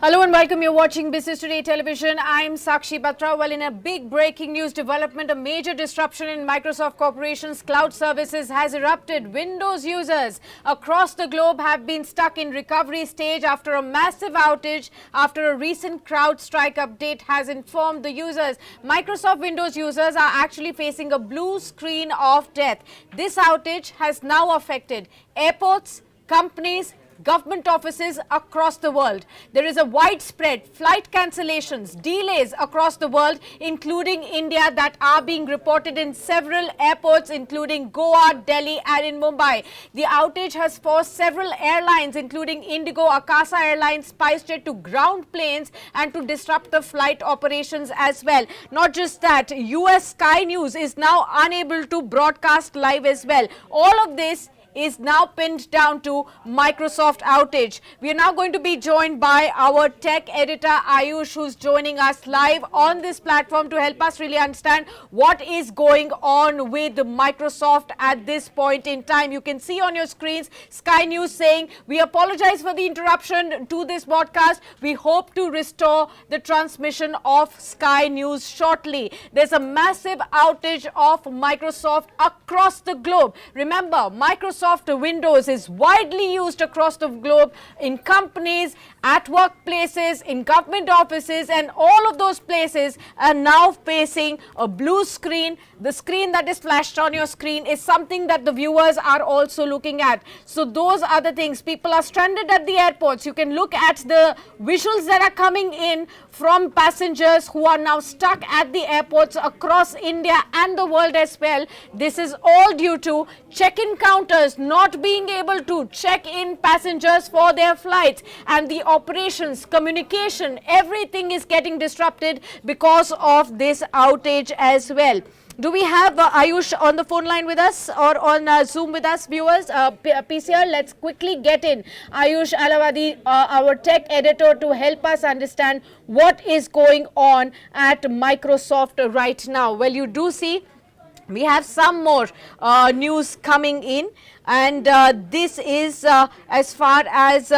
Hello and welcome. You're watching Business Today Television. I'm Sakshi Batra. Well, in a big breaking news development, a major disruption in Microsoft Corporation's cloud services has erupted. Windows users across the globe have been stuck in recovery stage after a massive outage after a recent CrowdStrike update has informed the users. Microsoft Windows users are actually facing a blue screen of death. This outage has now affected airports, companies, government offices across the world. There is a widespread flight cancellations, delays across the world, including India, that are being reported in several airports, including Goa, Delhi and in Mumbai. The outage has forced several airlines, including IndiGo, Akasa Airlines, SpiceJet, to ground planes and to disrupt the flight operations as well. Not just that, US Sky News is now unable to broadcast live as well. All of this is now pinned down to Microsoft outage. We are now going to be joined by our tech editor Ayush, who's joining us live on this platform to help us really understand what is going on with Microsoft at this point in time. You can see on your screens Sky News saying, "We apologize for the interruption to this broadcast. We hope to restore the transmission of Sky News shortly." There's a massive outage of Microsoft across the globe. Remember, Microsoft Windows is widely used across the globe in companies, at workplaces, in government offices, and all of those places are now facing a blue screen. The screen that is flashed on your screen is something that the viewers are also looking at. So those are the things. People are stranded at the airports. You can look at the visuals that are coming in from passengers who are now stuck at the airports across India and the world as well. This is all due to check-in counters not being able to check in passengers for their flights, and the operations, communication, everything is getting disrupted because of this outage as well. Do we have Ayush on the phone line with us or on Zoom with us, viewers? PCR, let's quickly get in Ayush Alavadi, our tech editor, to help us understand what is going on at Microsoft right now. Well, you do see we have some more news coming in, and this is as far as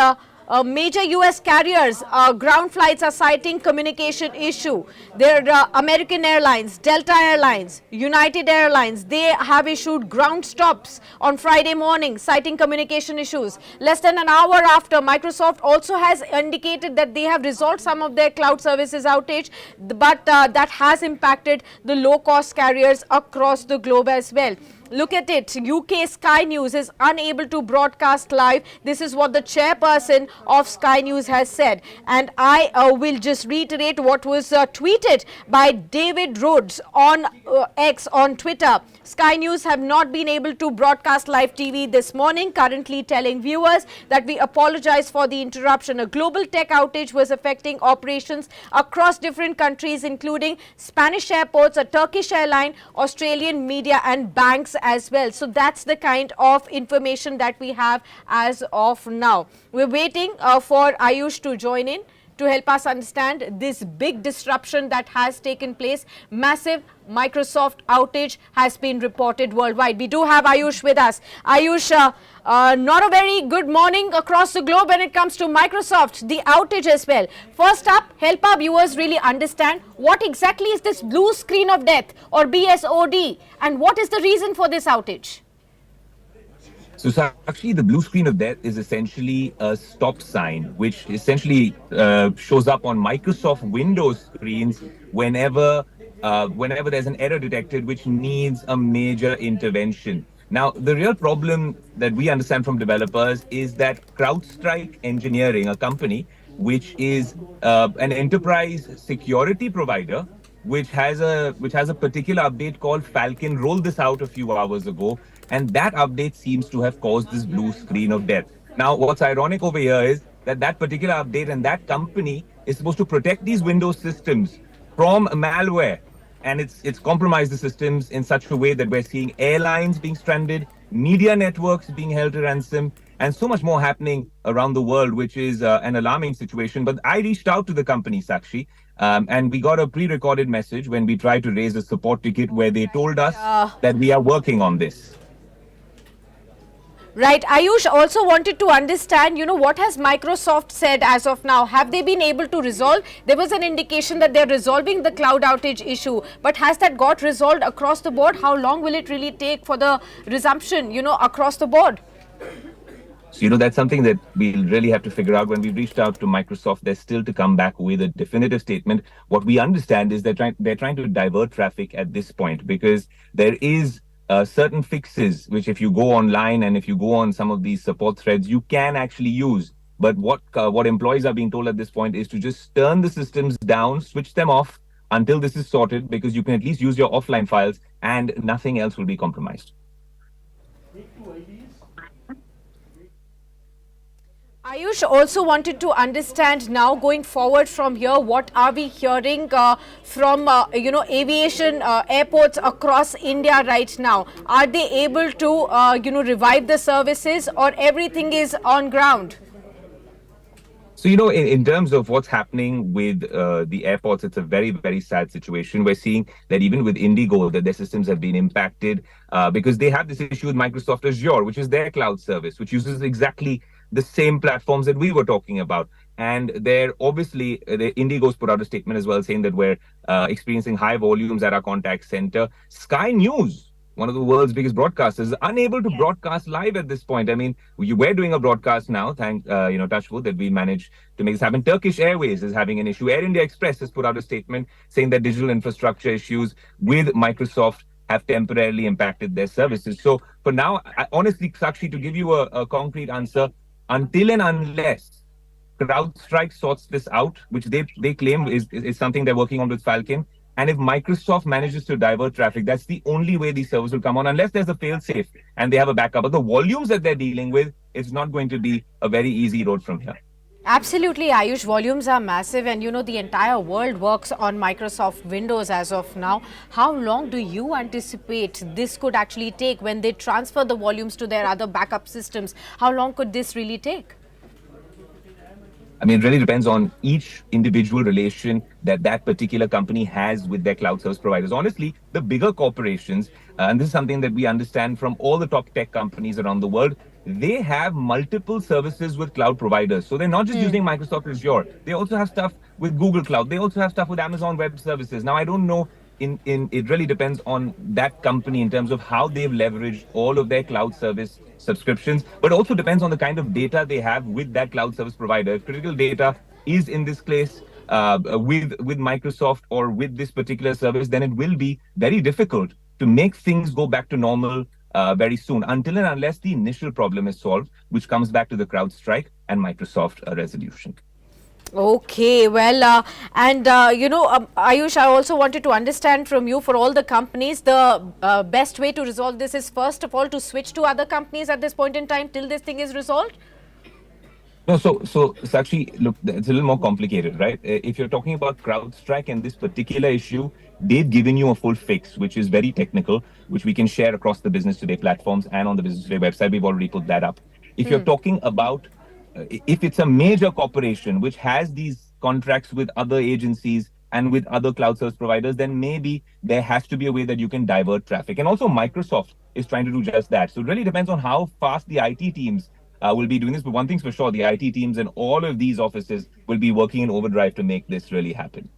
major US carriers, ground flights are citing communication issue. There are American Airlines, Delta Airlines, United Airlines. They have issued ground stops on Friday morning citing communication issues. Less than an hour after, Microsoft also has indicated that they have resolved some of their cloud services outage, but that has impacted the low-cost carriers across the globe as well. Look at it. UK Sky News is unable to broadcast live. This is what the chairperson of Sky News has said. And I will just reiterate what was tweeted by David Rhodes on X, on Twitter. Sky News have not been able to broadcast live TV this morning, currently telling viewers that we apologize for the interruption. A global tech outage was affecting operations across different countries, including Spanish airports, a Turkish airline, Australian media and banks as well. So that's the kind of information that we have as of now. We're waiting for Ayush to join in to help us understand this big disruption that has taken place. Massive Microsoft outage has been reported worldwide. We do have Ayush with us. Ayush, not a very good morning across the globe when it comes to Microsoft, the outage as well. First up, help our viewers really understand what exactly is this blue screen of death, or BSOD, and what is the reason for this outage? So actually, the blue screen of death is essentially a stop sign, which essentially shows up on Microsoft Windows screens whenever there's an error detected which needs a major intervention. Now, the real problem that we understand from developers is that CrowdStrike Engineering, a company which is an enterprise security provider, which has a particular update called Falcon, rolled this out a few hours ago, and that update seems to have caused this blue screen of death. Now, what's ironic over here is that particular update and that company is supposed to protect these Windows systems from malware, and it's compromised the systems in such a way that we're seeing airlines being stranded, media networks being held to ransom, and so much more happening around the world, which is an alarming situation. But I reached out to the company, Sakshi, and we got a pre-recorded message when we tried to raise a support ticket where they told us that we are working on this. Right. Ayush also wanted to understand, what has Microsoft said as of now? Have they been able to resolve? There was an indication that they're resolving the cloud outage issue, but has that got resolved across the board? How long will it really take for the resumption, across the board? So, that's something that we'll really have to figure out. When we reached out to Microsoft, they're still to come back with a definitive statement. What we understand is they're trying to divert traffic at this point, because there is certain fixes which, if you go online and if you go on some of these support threads, you can actually use. But what employees are being told at this point is to just turn the systems down, switch them off until this is sorted, because you can at least use your offline files and nothing else will be compromised. Ayush also wanted to understand now going forward from here, what are we hearing from, aviation airports across India right now? Are they able to, revive the services, or everything is on ground? So, in terms of what's happening with the airports, it's a very, very sad situation. We're seeing that even with IndiGo, that their systems have been impacted because they have this issue with Microsoft Azure, which is their cloud service, which uses exactly the same platforms that we were talking about. And they're obviously, the IndiGo's put out a statement as well saying that we're experiencing high volumes at our contact center. Sky News, one of the world's biggest broadcasters, is unable to broadcast live at this point. I mean, we're doing a broadcast now, touchwood, that we managed to make this happen. Turkish Airways is having an issue. Air India Express has put out a statement saying that digital infrastructure issues with Microsoft have temporarily impacted their services. So for now, honestly, Sakshi, to give you a concrete answer, until and unless CrowdStrike sorts this out, which they claim is something they're working on with Falcon, and if Microsoft manages to divert traffic, that's the only way these servers will come on, unless there's a fail-safe and they have a backup. But the volumes that they're dealing with, it's not going to be a very easy road from here. Absolutely, Ayush. Volumes are massive, and the entire world works on Microsoft Windows as of now. How long do you anticipate this could actually take when they transfer the volumes to their other backup systems? How long could this really take? I mean, it really depends on each individual relation that particular company has with their cloud service providers. Honestly, the bigger corporations, and this is something that we understand from all the top tech companies around the world, they have multiple services with cloud providers. So they're not just using Microsoft Azure. They also have stuff with Google Cloud. They also have stuff with Amazon Web Services. Now, I don't know, it really depends on that company in terms of how they've leveraged all of their cloud service subscriptions, but also depends on the kind of data they have with that cloud service provider. If critical data is in this case with Microsoft or with this particular service, then it will be very difficult to make things go back to normal very soon, until and unless the initial problem is solved, which comes back to the CrowdStrike and Microsoft resolution. Okay, well, Ayush, I also wanted to understand from you, for all the companies, the best way to resolve this is, first of all, to switch to other companies at this point in time till this thing is resolved? No, so Sakshi, look, it's a little more complicated, right? If you're talking about CrowdStrike and this particular issue, they've given you a full fix, which is very technical, which we can share across the Business Today platforms and on the Business Today website. We've already put that up. If you're talking about, if it's a major corporation which has these contracts with other agencies and with other cloud service providers, then maybe there has to be a way that you can divert traffic. And also Microsoft is trying to do just that. So it really depends on how fast the IT teams will be doing this. But one thing's for sure, the IT teams in all of these offices will be working in overdrive to make this really happen.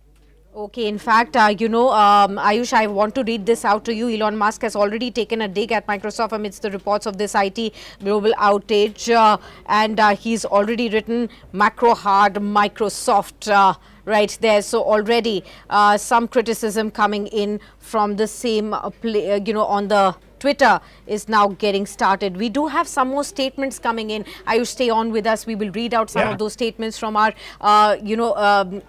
Okay, in fact, Ayush, I want to read this out to you. Elon Musk has already taken a dig at Microsoft amidst the reports of this IT global outage, and he's already written macro hard Microsoft right there. So already some criticism coming in from the same, on the Twitter is now getting started. We do have some more statements coming in. Ayush, stay on with us. We will read out some of those statements from our,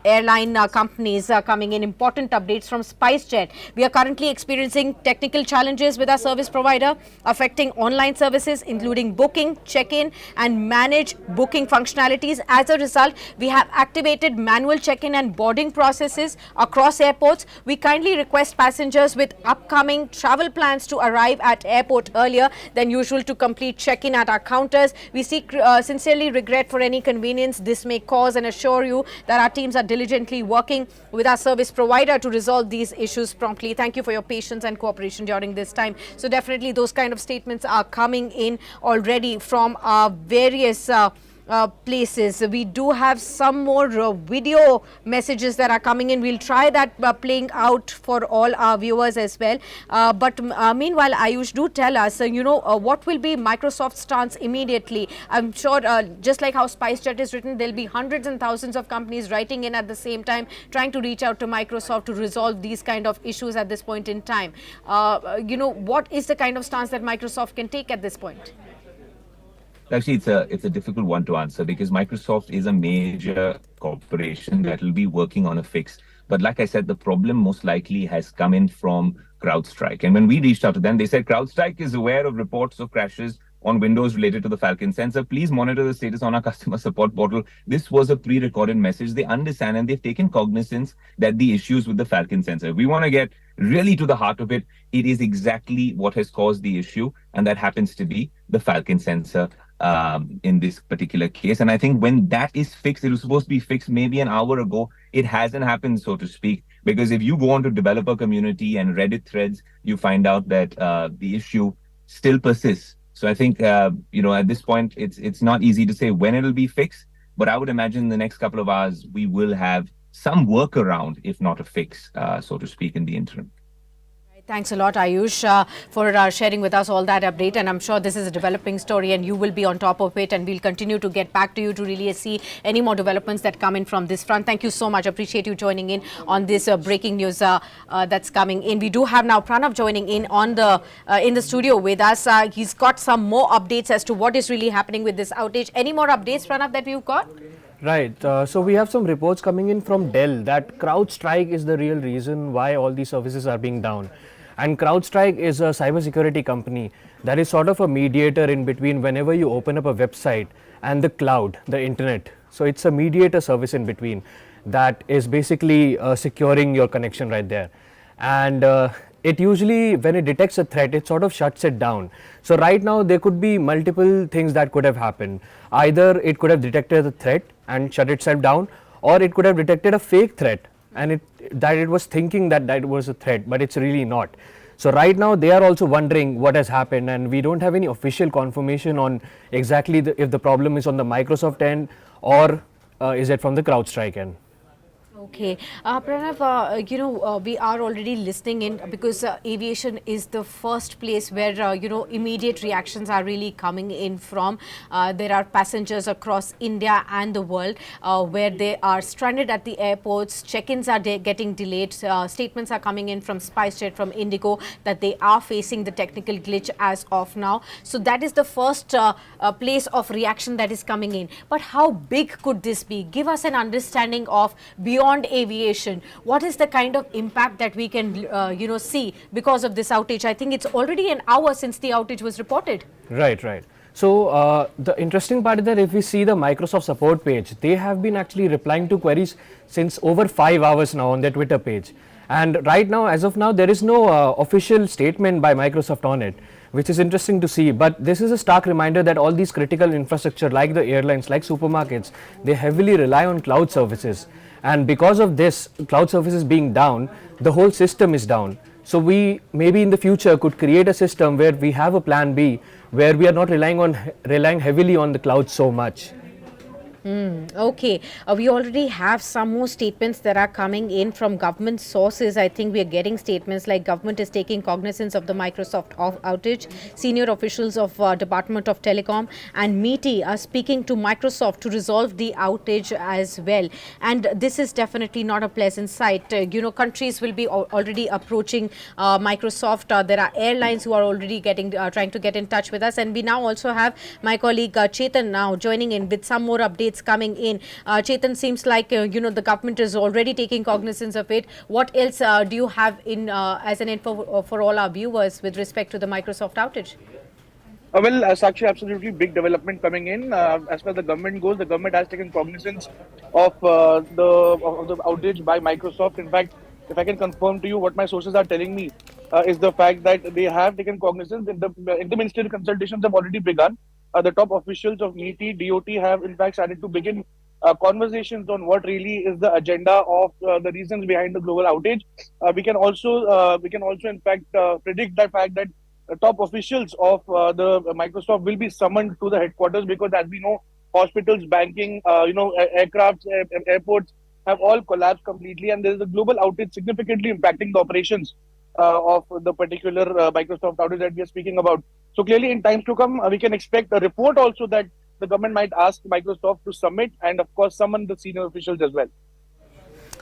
airline companies coming in. Important updates from SpiceJet. We are currently experiencing technical challenges with our service provider, affecting online services, including booking, check-in, and manage booking functionalities. As a result, we have activated manual check-in and boarding processes across airports. We kindly request passengers with upcoming travel plans to arrive arrive at airport earlier than usual to complete check-in at our counters. We seek sincerely regret for any inconvenience this may cause and assure you that our teams are diligently working with our service provider to resolve these issues promptly. Thank you for your patience and cooperation during this time. So definitely those kind of statements are coming in already from various places. We do have some more video messages that are coming in. We'll try that playing out for all our viewers as well. But meanwhile, Ayush, do tell us, what will be Microsoft's stance immediately? I'm sure just like how SpiceJet is written, there'll be hundreds and thousands of companies writing in at the same time, trying to reach out to Microsoft to resolve these kind of issues at this point in time. What is the kind of stance that Microsoft can take at this point? Actually, it's a difficult one to answer because Microsoft is a major corporation that will be working on a fix. But like I said, the problem most likely has come in from CrowdStrike. And when we reached out to them, they said CrowdStrike is aware of reports of crashes on Windows related to the Falcon sensor. Please monitor the status on our customer support portal. This was a pre-recorded message. They understand and they've taken cognizance that the issues with the Falcon sensor, we want to get really to the heart of it. It is exactly what has caused the issue. And that happens to be the Falcon sensor in this particular case. And I think when that is fixed, it was supposed to be fixed maybe an hour ago. It hasn't happened, so to speak, because if you go on to developer community and Reddit threads, you find out that the issue still persists. So I think, at this point, it's not easy to say when it'll be fixed, but I would imagine in the next couple of hours, we will have some workaround, if not a fix, so to speak, in the interim. Thanks a lot, Ayush, for sharing with us all that update. And I'm sure this is a developing story and you will be on top of it. And we'll continue to get back to you to really see any more developments that come in from this front. Thank you so much. Appreciate you joining in on this breaking news that's coming in. We do have now Pranav joining in on in the studio with us. He's got some more updates as to what is really happening with this outage. Any more updates, Pranav, that we've got? Right. So we have some reports coming in from Dell that CrowdStrike is the real reason why all these services are being down. And CrowdStrike is a cybersecurity company that is sort of a mediator in between whenever you open up a website and the cloud, the internet. So it's a mediator service in between that is basically securing your connection right there. And it usually, when it detects a threat, it sort of shuts it down. So right now there could be multiple things that could have happened. Either it could have detected the threat and shut itself down, or it could have detected a fake threat and it was thinking that was a threat, but it's really not. So right now they are also wondering what has happened, and we don't have any official confirmation on exactly if the problem is on the Microsoft end or is it from the CrowdStrike end. Okay. Pranav, we are already listening in because aviation is the first place where, immediate reactions are really coming in from. There are passengers across India and the world where they are stranded at the airports. Check-ins are getting delayed. Statements are coming in from SpiceJet, from IndiGo, that they are facing the technical glitch as of now. So that is the first place of reaction that is coming in. But how big could this be? Give us an understanding of beyond aviation. What is the kind of impact that we can, see because of this outage? I think it's already an hour since the outage was reported. Right. So the interesting part is that if we see the Microsoft support page, they have been actually replying to queries since over 5 hours now on their Twitter page. And right now, as of now, there is no official statement by Microsoft on it, which is interesting to see. But this is a stark reminder that all these critical infrastructure like the airlines, like supermarkets, they heavily rely on cloud services. And because of this cloud services being down, the whole system is down. So we maybe in the future could create a system where we have a plan B, where we are not relying heavily on the cloud so much. Okay. We already have some more statements that are coming in from government sources. I think we are getting statements like government is taking cognizance of the Microsoft outage. Senior officials of Department of Telecom and MeitY are speaking to Microsoft to resolve the outage as well. And this is definitely not a pleasant sight. Countries will be already approaching Microsoft. There are airlines who are already trying to get in touch with us. And we now also have my colleague Chetan now joining in with some more updates coming in. Chetan, seems like the government is already taking cognizance of it. What else do you have in as an info for all our viewers with respect to the Microsoft outage? Well, Sakshi, absolutely big development coming in. As far as the government goes, the government has taken cognizance of the outage by Microsoft. In fact, if I can confirm to you what my sources are telling me, is the fact that they have taken cognizance. The interministerial consultations have already begun. The top officials of NITI, DOT have in fact started to begin conversations on what really is the agenda of the reasons behind the global outage. We can also in fact predict the fact that the top officials of the Microsoft will be summoned to the headquarters, because as we know, hospitals, banking, aircrafts, airports have all collapsed completely, and there is a global outage significantly impacting the operations of the particular Microsoft outage that we are speaking about. So clearly, in times to come, we can expect a report also that the government might ask Microsoft to submit, and of course summon the senior officials as well.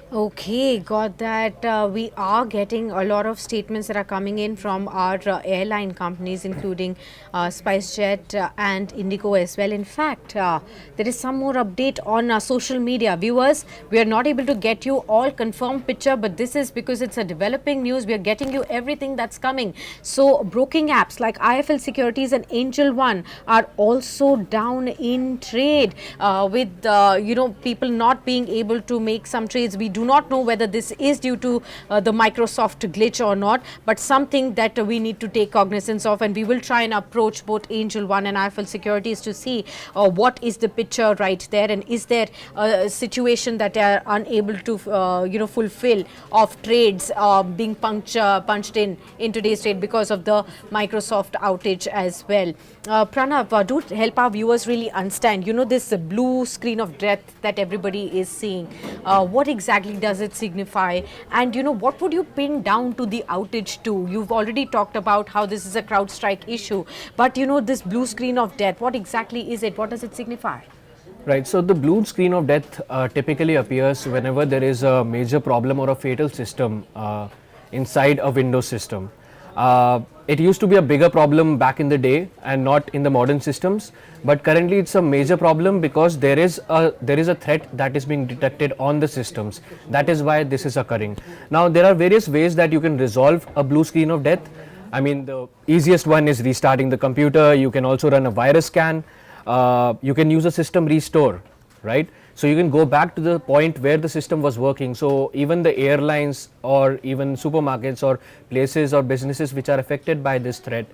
Okay, got that. We are getting a lot of statements that are coming in from our airline companies, including SpiceJet and IndiGo as well. In fact, there is some more update on social media. Viewers, we are not able to get you all confirmed picture, but this is because it's a developing news. We are getting you everything that's coming. So, broking apps like IFL Securities and Angel One are also down in trade with people not being able to make some trades. We do not know whether this is due to the Microsoft glitch or not, but something that we need to take cognizance of, and we will try and approach both Angel One and IFL Securities to see what is the picture right there, and is there a situation that they are unable to fulfill of trades being punched in today's trade because of the Microsoft outage as well. Pranav, do help our viewers really understand, this blue screen of death that everybody is seeing. What exactly does it signify? And, what would you pin down to the outage to? You've already talked about how this is a CrowdStrike issue. But, this blue screen of death, what exactly is it? What does it signify? Right, so the blue screen of death typically appears whenever there is a major problem or a fatal system inside a Windows system. It used to be a bigger problem back in the day and not in the modern systems, but currently it's a major problem because there is a threat that is being detected on the systems. That is why this is occurring. Now there are various ways that you can resolve a blue screen of death. I mean, the easiest one is restarting the computer. You can also run a virus scan. You can use a system restore, right? So you can go back to the point where the system was working. So even the airlines or even supermarkets or places or businesses which are affected by this threat,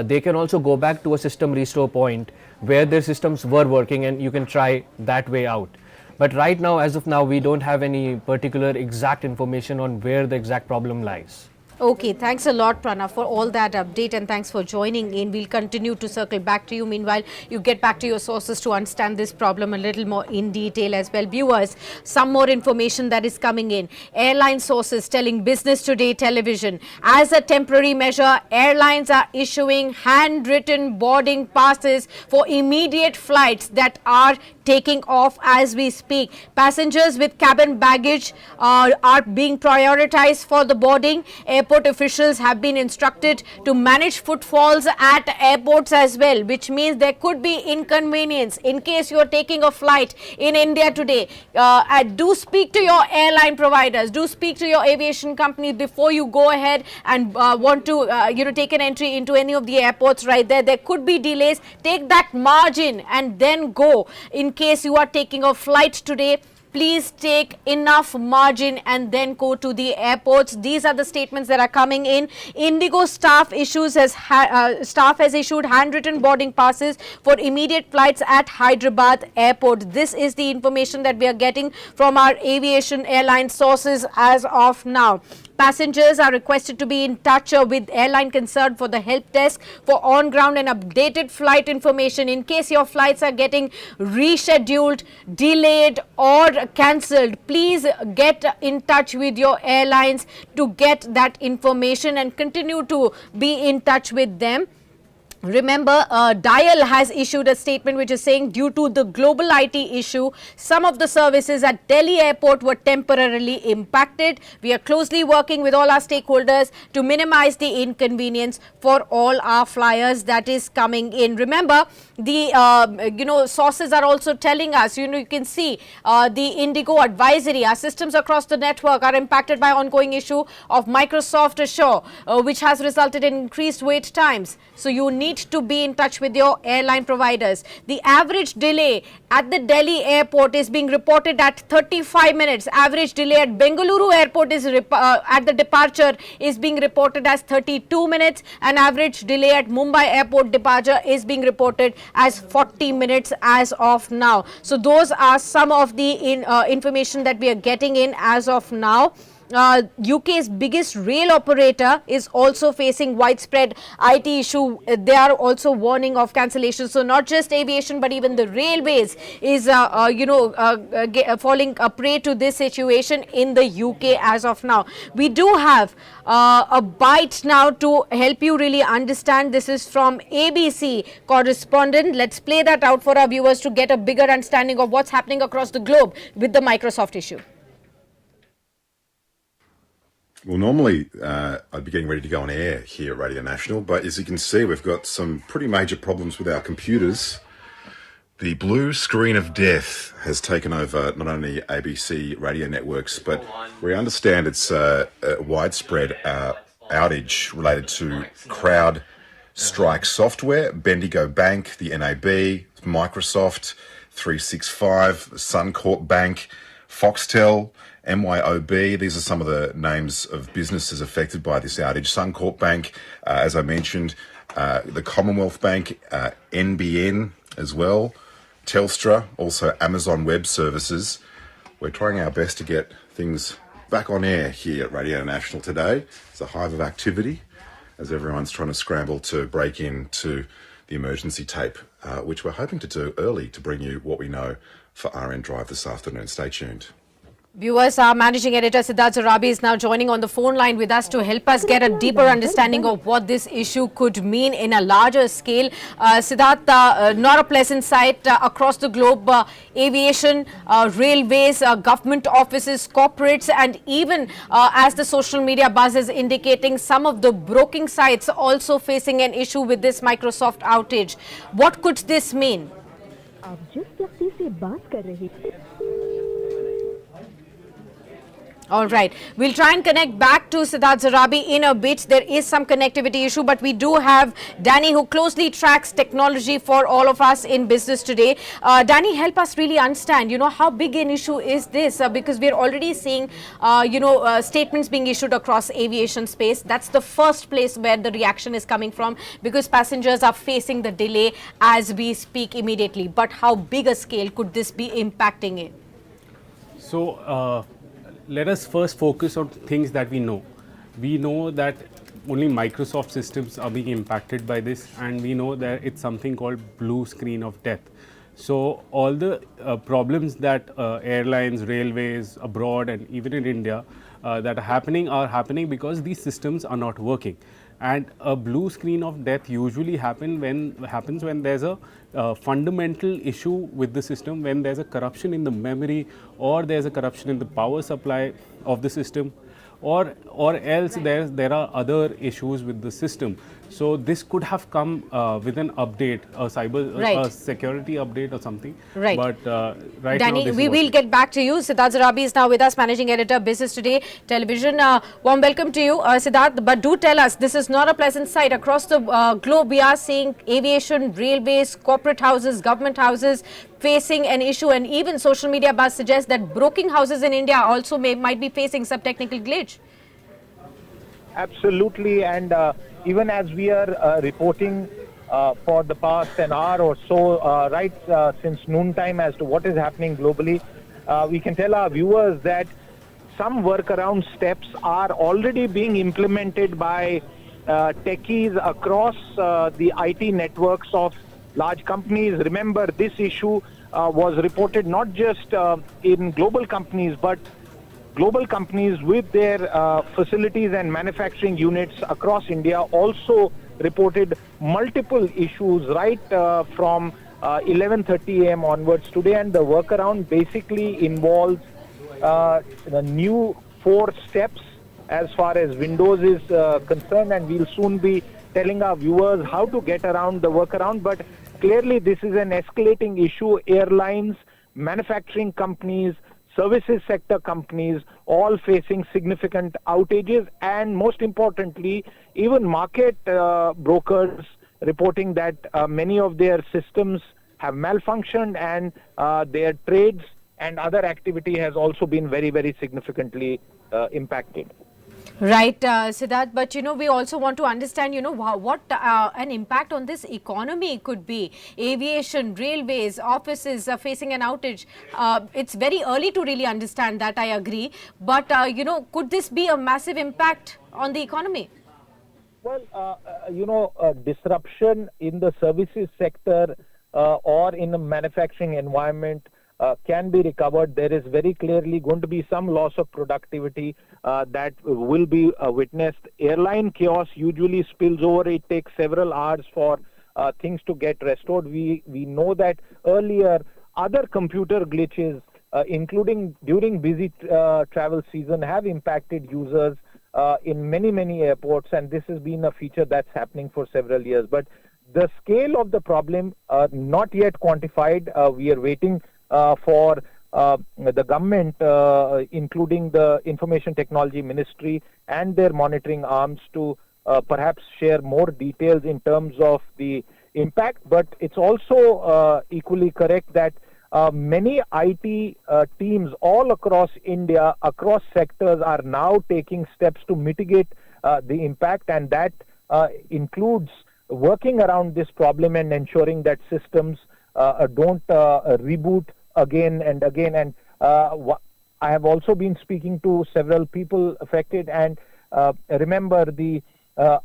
they can also go back to a system restore point where their systems were working, and you can try that way out. But right now, as of now, we don't have any particular exact information on where the exact problem lies. Okay, thanks a lot, Pranav, for all that update, and thanks for joining in. We'll continue to circle back to you. Meanwhile, you get back to your sources to understand this problem a little more in detail as well. Viewers, some more information that is coming in. Airline sources telling Business Today television, as a temporary measure, airlines are issuing handwritten boarding passes for immediate flights that are taking off as we speak. Passengers with cabin baggage are being prioritized for the boarding. Airport officials have been instructed to manage footfalls at airports as well, which means there could be inconvenience in case you are taking a flight in India today. Do speak to your airline providers, do speak to your aviation company before you go ahead and want to take an entry into any of the airports right there. There could be delays. Take that margin and then go. In case you are taking a flight today, please take enough margin and then go to the airports. These are the statements that are coming in. IndiGo staff has issued handwritten boarding passes for immediate flights at Hyderabad airport. This is the information that we are getting from our aviation airline sources as of now. Passengers are requested to be in touch with airline concerned for the help desk for on-ground and updated flight information. In case your flights are getting rescheduled, delayed or cancelled, please get in touch with your airlines to get that information and continue to be in touch with them. Remember, DIAL has issued a statement which is saying due to the global IT issue, some of the services at Delhi airport were temporarily impacted. We are closely working with all our stakeholders to minimize the inconvenience for all our flyers that is coming in. Remember, the sources are also telling us, you can see the IndiGo advisory. Our systems across the network are impacted by ongoing issue of Microsoft Azure, which has resulted in increased wait times. So you need need to be in touch with your airline providers. The average delay at the Delhi airport is being reported at 35 minutes. Average delay at Bengaluru airport is at the departure is being reported as 32 minutes, and average delay at Mumbai airport departure is being reported as 40 minutes as of now. So those are some of the information that we are getting in as of now. UK's biggest rail operator is also facing widespread IT issue. They are also warning of cancellations. So not just aviation, but even the railways is falling prey to this situation in the UK as of now. We do have a bite now to help you really understand. This is from ABC correspondent. Let's play that out for our viewers to get a bigger understanding of what's happening across the globe with the Microsoft issue. Well, normally I'd be getting ready to go on air here at Radio National, but as you can see, we've got some pretty major problems with our computers. The blue screen of death has taken over not only ABC radio networks, but we understand it's a widespread outage related to CrowdStrike software, Bendigo Bank, the NAB, Microsoft, 365, Suncorp Bank, Foxtel, MYOB. These are some of the names of businesses affected by this outage. Suncorp Bank, as I mentioned, the Commonwealth Bank, NBN as well, Telstra, also Amazon Web Services. We're trying our best to get things back on air here at Radio National today. It's a hive of activity as everyone's trying to scramble to break into the emergency tape, which we're hoping to do early to bring you what we know for RN Drive this afternoon. Stay tuned. Viewers, our managing editor Siddharth Zorabi is now joining on the phone line with us to help us get a deeper understanding of what this issue could mean in a larger scale. Siddharth, not a pleasant sight across the globe. Aviation, railways, government offices, corporates, and even as the social media buzz is indicating, some of the broking sites also facing an issue with this Microsoft outage. What could this mean? All right. We'll try and connect back to Siddharth Zorabi in a bit. There is some connectivity issue, but we do have Danny, who closely tracks technology for all of us in business today. Danny, help us really understand, how big an issue is this? Because we're already seeing, statements being issued across aviation space. That's the first place where the reaction is coming from, because passengers are facing the delay as we speak immediately. But how big a scale could this be impacting it? So, let us first focus on things that we know. We know that only Microsoft systems are being impacted by this, and we know that it's something called blue screen of death. So all the problems that airlines, railways abroad and even in India that are happening because these systems are not working. And a blue screen of death usually happens when there's a fundamental issue with the system, when there's a corruption in the memory, or there's a corruption in the power supply of the system, or else there are other issues with the system. So this could have come with an update, a cyber a security update or something. Right. But right Danny, now, we will get back to you. Siddharth Zorabi is now with us, managing editor, Business Today Television. Warm welcome to you, Siddharth. But do tell us, this is not a pleasant sight across the globe. We are seeing aviation, railways, corporate houses, government houses facing an issue, and even social media buzz suggests that broking houses in India also might be facing some technical glitch. Absolutely, and even as we are reporting for the past an hour or so, since noontime as to what is happening globally, we can tell our viewers that some workaround steps are already being implemented by techies across the IT networks of large companies. Remember, this issue was reported not just in global companies, but global companies with their facilities and manufacturing units across India also reported multiple issues right from 11:30 a.m. onwards today. And the workaround basically involves the new 4 steps as far as Windows is concerned, and we'll soon be telling our viewers how to get around the workaround. But clearly this is an escalating issue. Airlines, manufacturing companies, services sector companies all facing significant outages, and most importantly, even market brokers, reporting that many of their systems have malfunctioned, and their trades and other activity has also been very, very significantly impacted. Right, Siddharth, but we also want to understand, what an impact on this economy could be. Aviation, railways, offices are facing an outage. It's very early to really understand that, I agree. But, could this be a massive impact on the economy? Well, disruption in the services sector or in a manufacturing environment can be recovered. There is very clearly going to be some loss of productivity that will be witnessed. Airline chaos usually spills over. It takes several hours for things to get restored. We know that earlier other computer glitches, including during busy travel season, have impacted users in many airports, and this has been a feature that's happening for several years. But the scale of the problem not yet quantified. We are waiting for the government, including the Information Technology Ministry and their monitoring arms, to perhaps share more details in terms of the impact. But it's also equally correct that many IT teams all across India, across sectors, are now taking steps to mitigate the impact, and that includes working around this problem and ensuring that systems don't reboot again and again. And I have also been speaking to several people affected, and remember, the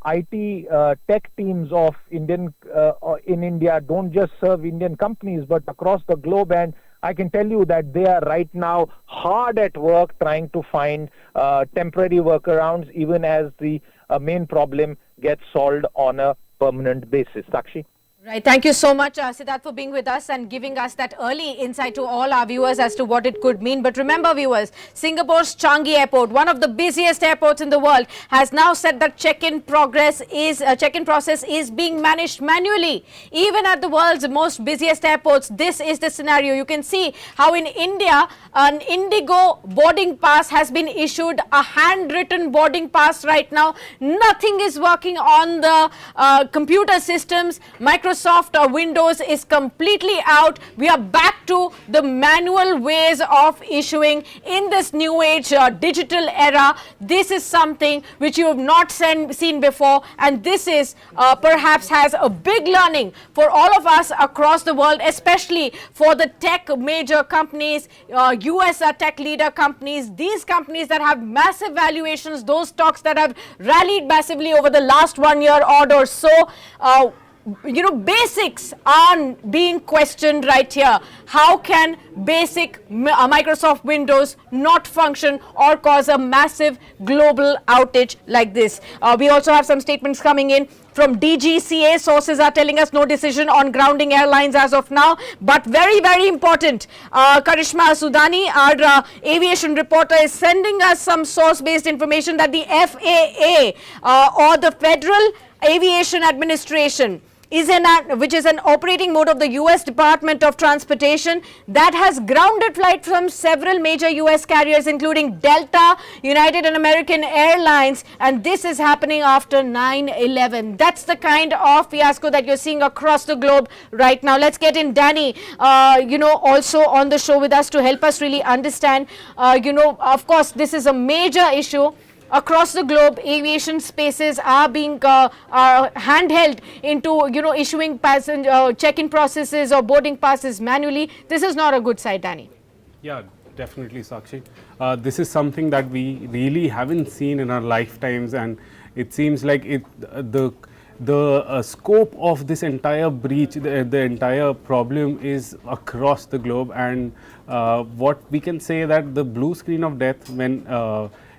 IT tech teams of in India don't just serve Indian companies but across the globe, and I can tell you that they are right now hard at work trying to find temporary workarounds, even as the main problem gets solved on a permanent basis. Sakshi? Right. Thank you so much, Siddharth, for being with us and giving us that early insight to all our viewers as to what it could mean. But remember, viewers, Singapore's Changi Airport, one of the busiest airports in the world, has now said that check-in process is being managed manually. Even at the world's most busiest airports, this is the scenario. You can see how in India, an IndiGo boarding pass has been issued, a handwritten boarding pass right now. Nothing is working on the computer systems. Microsoft Windows is completely out. We are back to the manual ways of issuing in this new age digital era. This is something which you have not seen before, and this is perhaps has a big learning for all of us across the world, especially for the tech major companies, US tech leader companies, these companies that have massive valuations, those stocks that have rallied massively over the last 1 year odd or so. Basics are being questioned right here. How can basic Microsoft Windows not function or cause a massive global outage like this? We also have some statements coming in from DGCA. Sources are telling us no decision on grounding airlines as of now. But very, very important, Karishma Sudani, our aviation reporter, is sending us some source-based information that the FAA or the Federal Aviation Administration which is an operating mode of the US Department of Transportation, that has grounded flights from several major US carriers including Delta, United and American Airlines, and this is happening after 9/11. That's the kind of fiasco that you're seeing across the globe right now. Let's get in Danny, also on the show with us to help us really understand. Of course, this is a major issue. Across the globe, aviation spaces are being handheld into, issuing check-in processes or boarding passes manually. This is not a good sight, Danny. Yeah, definitely, Sakshi. This is something that we really haven't seen in our lifetimes, and it seems like the scope of this entire breach, the entire problem is across the globe. And what we can say that the blue screen of death, when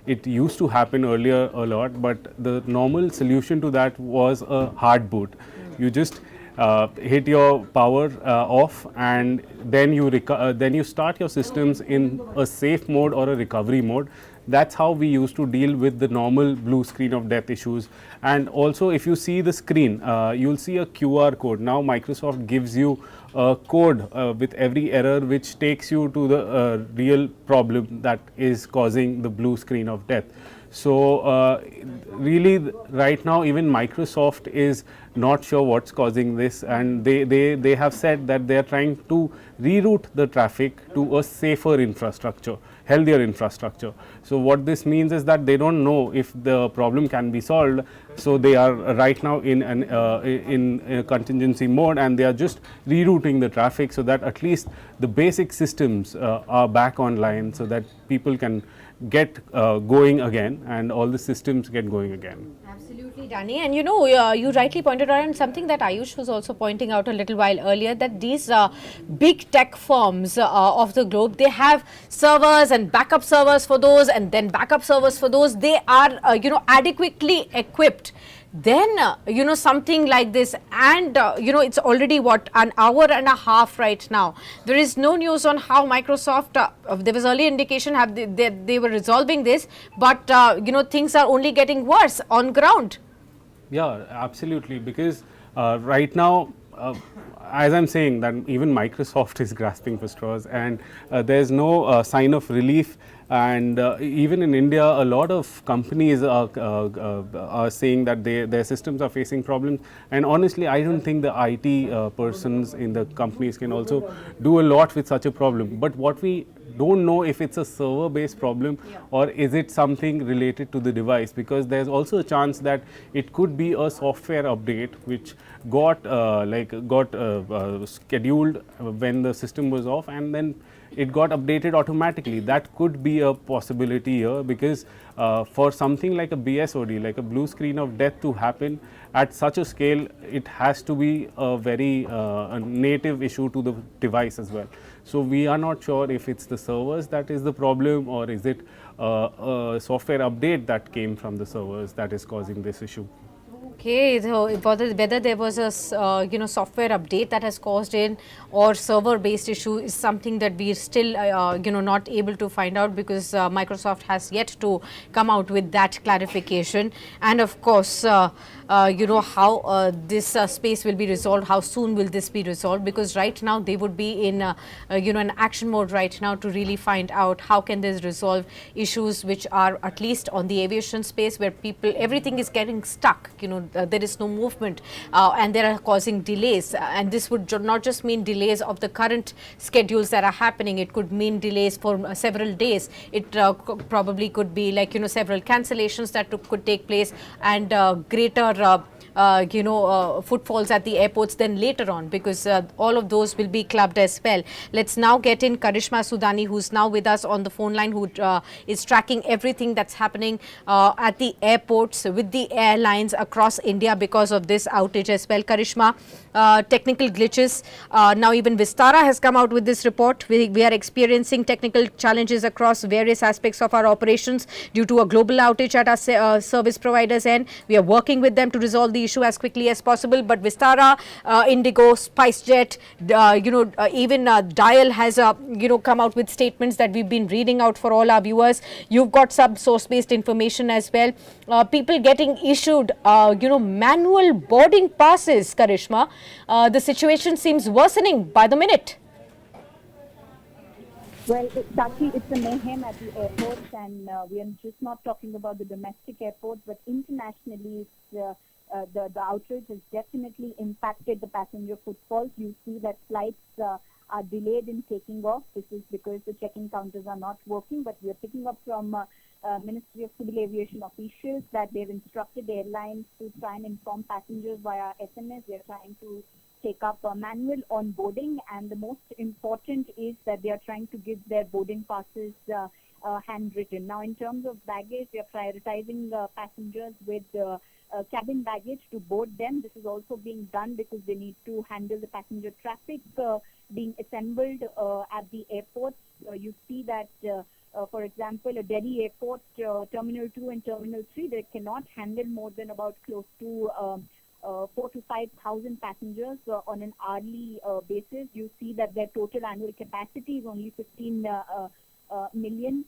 it used to happen earlier a lot, but the normal solution to that was a hard boot. You just hit your power off, and then you start your systems in a safe mode or a recovery mode. That's how we used to deal with the normal blue screen of death issues. And also, if you see the screen, you'll see a QR code. Now Microsoft gives you a code with every error, which takes you to the real problem that is causing the blue screen of death. So really right now even Microsoft is not sure what's causing this, and they have said that they are trying to reroute the traffic to a safer infrastructure, healthier infrastructure. So what this means is that they don't know if the problem can be solved, so they are right now in a contingency mode, and they are just rerouting the traffic so that at least the basic systems are back online, so that people can get going again and all the systems get going again. Absolutely, Danny. And you rightly pointed out, and something that Ayush was also pointing out a little while earlier, that these big tech firms of the globe, they have servers and backup servers for those, and then backup servers for those. They are, adequately equipped. Then, something like this, and, it's already an hour and a half right now. There is no news on how Microsoft, there was early indication they were resolving this, but, things are only getting worse on ground. Yeah, absolutely, because right now, as I'm saying, that even Microsoft is grasping for straws, and there's no sign of relief. And even in India, a lot of companies are saying that their systems are facing problems. And honestly, I don't think the IT persons in the companies can also do a lot with such a problem. But what we don't know if it's a server based problem or is it something related to the device, because there's also a chance that it could be a software update which got scheduled when the system was off, and then it got updated automatically. That could be a possibility here, because for something like a BSOD, like a blue screen of death to happen at such a scale, it has to be a very a native issue to the device as well. So we are not sure if it's the servers that is the problem, or is it a software update that came from the servers that is causing this issue. Okay, so whether there was a software update that has caused it or server based issue is something that we are still not able to find out, because Microsoft has yet to come out with that clarification. And of course, how this space will be resolved, how soon will this be resolved, because right now they would be in an action mode right now to really find out how can this resolve issues which are at least on the aviation space, where everything is getting stuck. There is no movement, and they are causing delays, and this would not just mean delays of the current schedules that are happening. It could mean delays for several days. It probably could be like several cancellations that could take place, and greater footfalls at the airports then later on, because all of those will be clubbed as well. Let's now get in Karishma Sudani, who's now with us on the phone line, who is tracking everything that's happening at the airports with the airlines across India because of this outage as well. Karishma, technical glitches. Now even Vistara has come out with this report. We are experiencing technical challenges across various aspects of our operations due to a global outage at our service providers end. We are working with them to resolve the issue as quickly as possible, but Vistara, IndiGo, SpiceJet, even Dial has come out with statements that we've been reading out for all our viewers. You've got some source-based information as well. People getting issued, manual boarding passes, Karishma. The situation seems worsening by the minute. Well, it's a mayhem at the airports, and we are just not talking about the domestic airports, but internationally, the outrage has definitely impacted the passenger footfalls. You see that flights are delayed in taking off. This is because the check-in counters are not working, but we are picking up from Ministry of Civil Aviation officials that they've instructed airlines to try and inform passengers via SMS. They're trying to take up manual onboarding, and the most important is that they are trying to give their boarding passes handwritten. Now, in terms of baggage, we are prioritizing passengers with cabin baggage to board them. This is also being done because they need to handle the passenger traffic being assembled at the airports. You see that, for example, a Delhi airport, Terminal 2 and Terminal 3, they cannot handle more than about close to 4,000 to 5,000 passengers on an hourly basis. You see that their total annual capacity is only 15 million.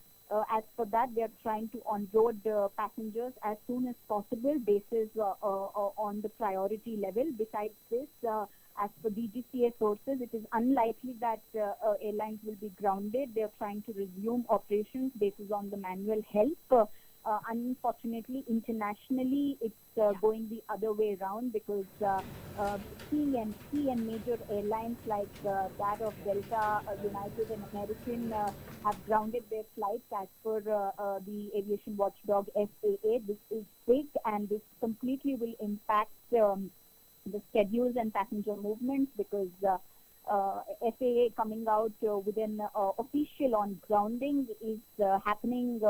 As for that, they are trying to onboard passengers as soon as possible, basis on the priority level. Besides this, as per DGCA sources, it is unlikely that airlines will be grounded. They are trying to resume operations basis on the manual help. unfortunately, internationally, it's going the other way around because key and major airlines like that of Delta, United and American have grounded their flights as per the aviation watchdog FAA. This is big and this completely will impact the schedules and passenger movements because FAA coming out with an official on grounding is happening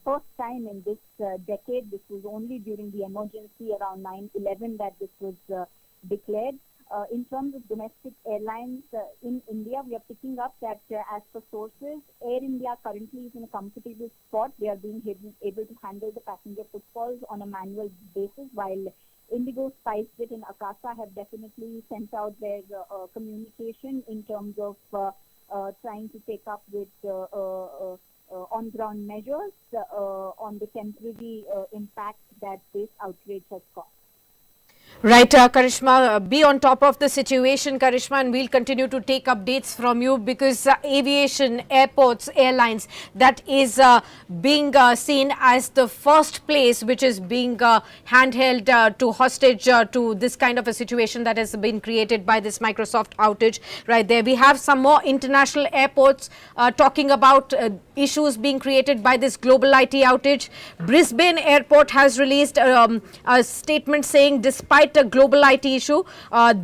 first time in this decade. This was only during the emergency around 9/11 that this was declared. In terms of domestic airlines in India, we are picking up that as per sources, Air India currently is in a comfortable spot. They are being able to handle the passenger footfalls on a manual basis, while IndiGo, SpiceJet and Akasa have definitely sent out their communication in terms of trying to take up with on-ground measures on the temporary impact that this outrage has caused. Right, Karishma, be on top of the situation, Karishma, and we'll continue to take updates from you because aviation, airports, airlines, that is being seen as the first place which is being handheld to hostage to this kind of a situation that has been created by this Microsoft outage. Right there, we have some more international airports talking about issues being created by this global IT outage. Brisbane Airport has released a statement saying despite a global IT issue,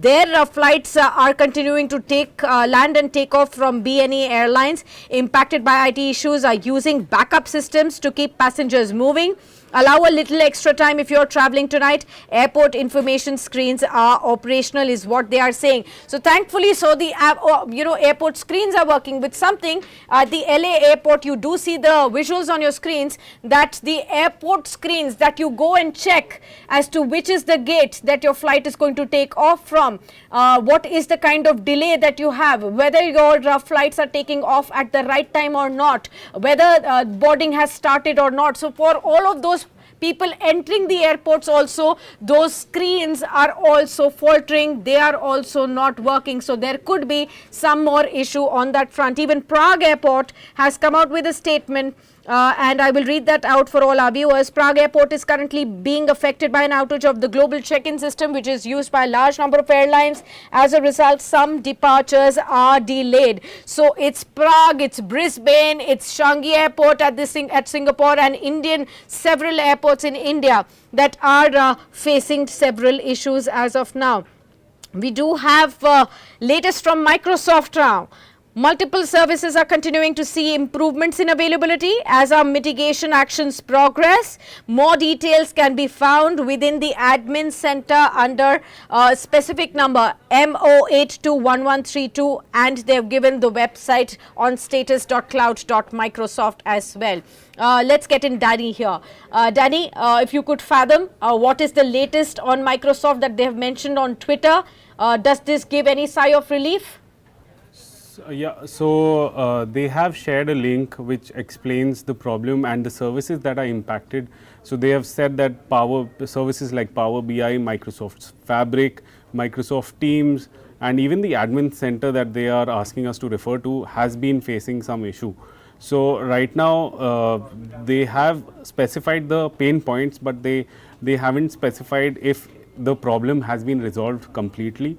their flights are continuing to take land and take off from BNE Airlines. Impacted by IT issues are using backup systems to keep passengers moving. Allow a little extra time if you're traveling tonight. Airport information screens are operational is what they are saying. So thankfully, so the airport screens are working with something. At the LA airport, you do see the visuals on your screens that the airport screens that you go and check as to which is the gate that your flight is going to take off from, what is the kind of delay that you have, whether your flights are taking off at the right time or not, whether boarding has started or not. So for all of those people entering the airports also, those screens are also faltering, they are also not working. So there could be some more issue on that front. Even Prague Airport has come out with a statement and I will read that out for all our viewers. Prague Airport is currently being affected by an outage of the global check-in system which is used by a large number of airlines. As a result, some departures are delayed. So it's Prague, it's Brisbane, it's Changi Airport at Singapore and several airports in India that are facing several issues as of now. We do have latest from Microsoft now. Multiple services are continuing to see improvements in availability as our mitigation actions progress. More details can be found within the admin center under specific number MO821132 and they have given the website on status.cloud.microsoft as well. Let's get in Danny here. Danny, if you could fathom what is the latest on Microsoft that they have mentioned on Twitter. Does this give any sigh of relief? So they have shared a link which explains the problem and the services that are impacted. So they have said that services like Power BI, Microsoft Fabric, Microsoft Teams and even the admin center that they are asking us to refer to has been facing some issue. So right now they have specified the pain points, but they haven't specified if the problem has been resolved completely.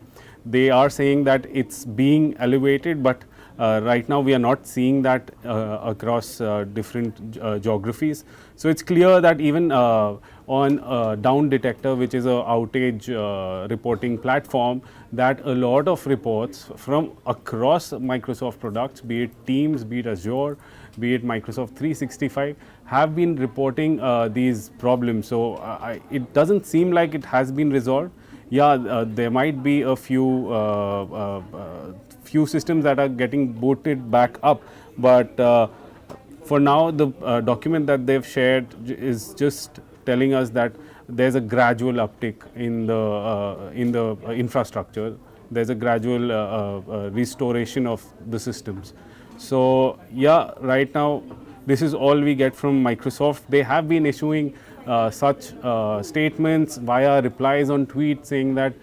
They are saying that it's being elevated, but right now we are not seeing that across different geographies. So it's clear that even on Down Detector, which is a outage reporting platform, that a lot of reports from across Microsoft products, be it Teams, be it Azure, be it Microsoft 365, have been reporting these problems. So it doesn't seem like it has been resolved. Yeah, there might be a few systems that are getting booted back up, but for now the document that they've shared is just telling us that there's a gradual uptick in the infrastructure. There's a gradual restoration of the systems. So yeah, right now this is all we get from Microsoft. They have been issuing such statements via replies on tweets saying that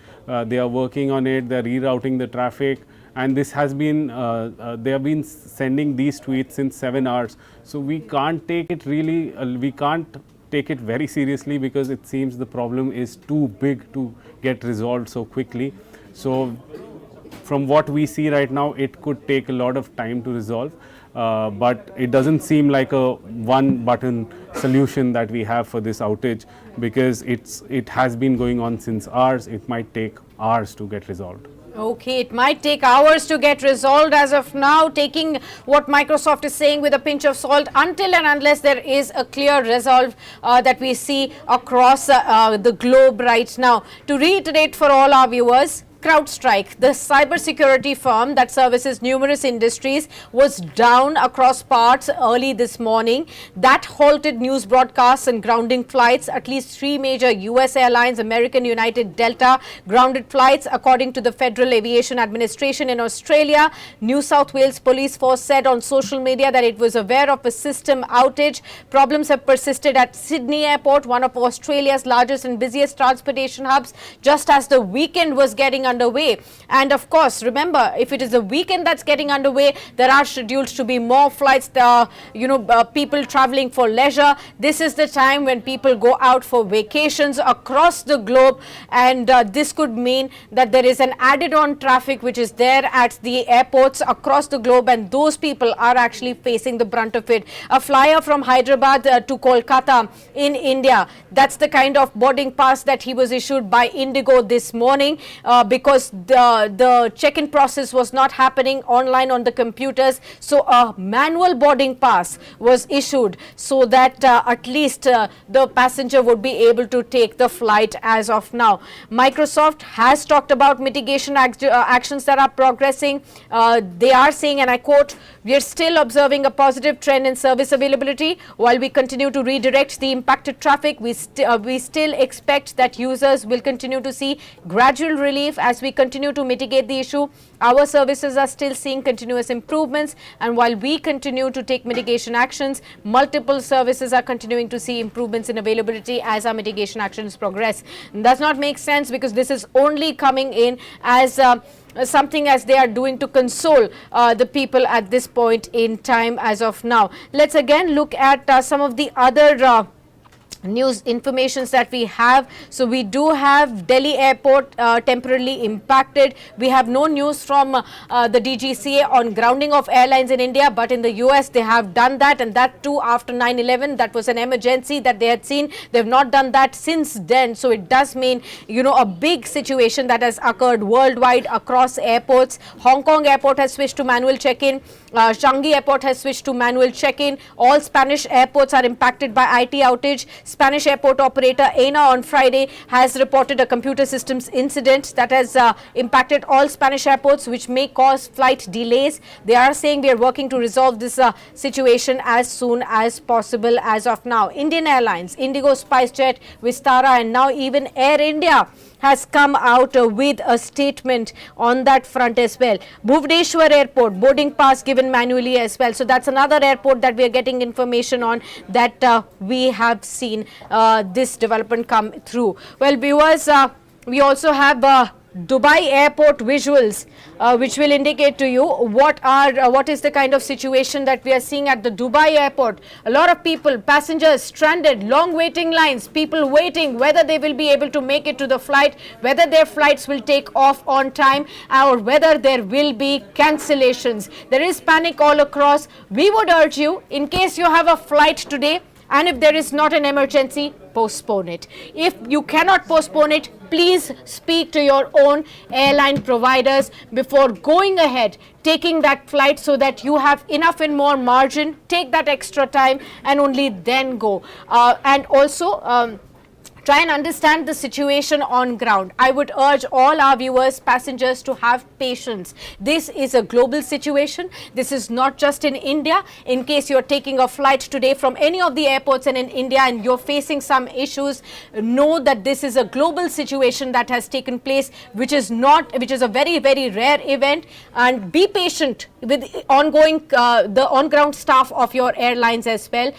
they are working on it, they are rerouting the traffic, and this has been they have been sending these tweets since 7 hours. So we can't take it really we can't take it very seriously, because it seems the problem is too big to get resolved so quickly. So from what we see right now, it could take a lot of time to resolve, but it doesn't seem like a one button solution that we have for this outage, because it has been going on since hours. It might take hours to get resolved. Okay, it might take hours to get resolved as of now, taking what Microsoft is saying with a pinch of salt, until and unless there is a clear resolve that we see across the globe right now. To reiterate for all our viewers, CrowdStrike, the cybersecurity firm that services numerous industries, was down across parts early this morning. That halted news broadcasts and grounding flights. At least 3 major US airlines, American, United, Delta, grounded flights, according to the Federal Aviation Administration in Australia. New South Wales Police Force said on social media that it was aware of a system outage. Problems have persisted at Sydney Airport, one of Australia's largest and busiest transportation hubs, just as the weekend was getting underway. And of course, remember, if it is a weekend that's getting underway, there are scheduled to be more flights. There are, people traveling for leisure. This is the time when people go out for vacations across the globe, and this could mean that there is an added on traffic which is there at the airports across the globe, and those people are actually facing the brunt of it. A flyer from Hyderabad to Kolkata in India, that's the kind of boarding pass that he was issued by IndiGo this morning, because the check-in process was not happening online on the computers. So a manual boarding pass was issued so that at least the passenger would be able to take the flight as of now. Microsoft has talked about mitigation actions that are progressing. They are saying, and I quote, "We are still observing a positive trend in service availability. While we continue to redirect the impacted traffic, we still expect that users will continue to see gradual relief as we continue to mitigate the issue. Our services are still seeing continuous improvements, and while we continue to take mitigation actions, multiple services are continuing to see improvements in availability as our mitigation actions progress." Does not make sense, because this is only coming in as something as they are doing to console the people at this point in time as of now. Let's again look at some of the other news informations that we have. So we do have Delhi airport temporarily impacted. We have no news from the DGCA on grounding of airlines in India, but in the US they have done that, and that too after 9/11. That was an emergency that they had seen. They have not done that since then. So it does mean, a big situation that has occurred worldwide across airports. Hong Kong airport has switched to manual check-in. Changi airport has switched to manual check-in. All Spanish airports are impacted by IT outage. Spanish airport operator ANA on Friday has reported a computer systems incident that has impacted all Spanish airports, which may cause flight delays. They are saying we are working to resolve this situation as soon as possible as of now. Indian Airlines, IndiGo, SpiceJet, Vistara, and now even Air India has come out with a statement on that front as well. Bhubaneswar airport, boarding pass given manually as well. So that's another airport that we are getting information on, that we have seen this development come through. Well, viewers, we also have Dubai airport visuals, which will indicate to you what is the kind of situation that we are seeing at the Dubai airport. A lot of people, passengers stranded, long waiting lines, people waiting whether they will be able to make it to the flight, whether their flights will take off on time, or whether there will be cancellations. There is panic all across. We would urge you, in case you have a flight today, and if there is not an emergency, postpone it. If you cannot postpone it, please speak to your own airline providers before going ahead, taking that flight, so that you have enough and more margin. Take that extra time and only then go. And also, try and understand the situation on ground. I would urge all our viewers, passengers, to have patience. This is a global situation. This is not just in India. In case you're taking a flight today from any of the airports in India and you're facing some issues, know that this is a global situation that has taken place, which is a very, very rare event. And be patient with the on-ground staff of your airlines as well.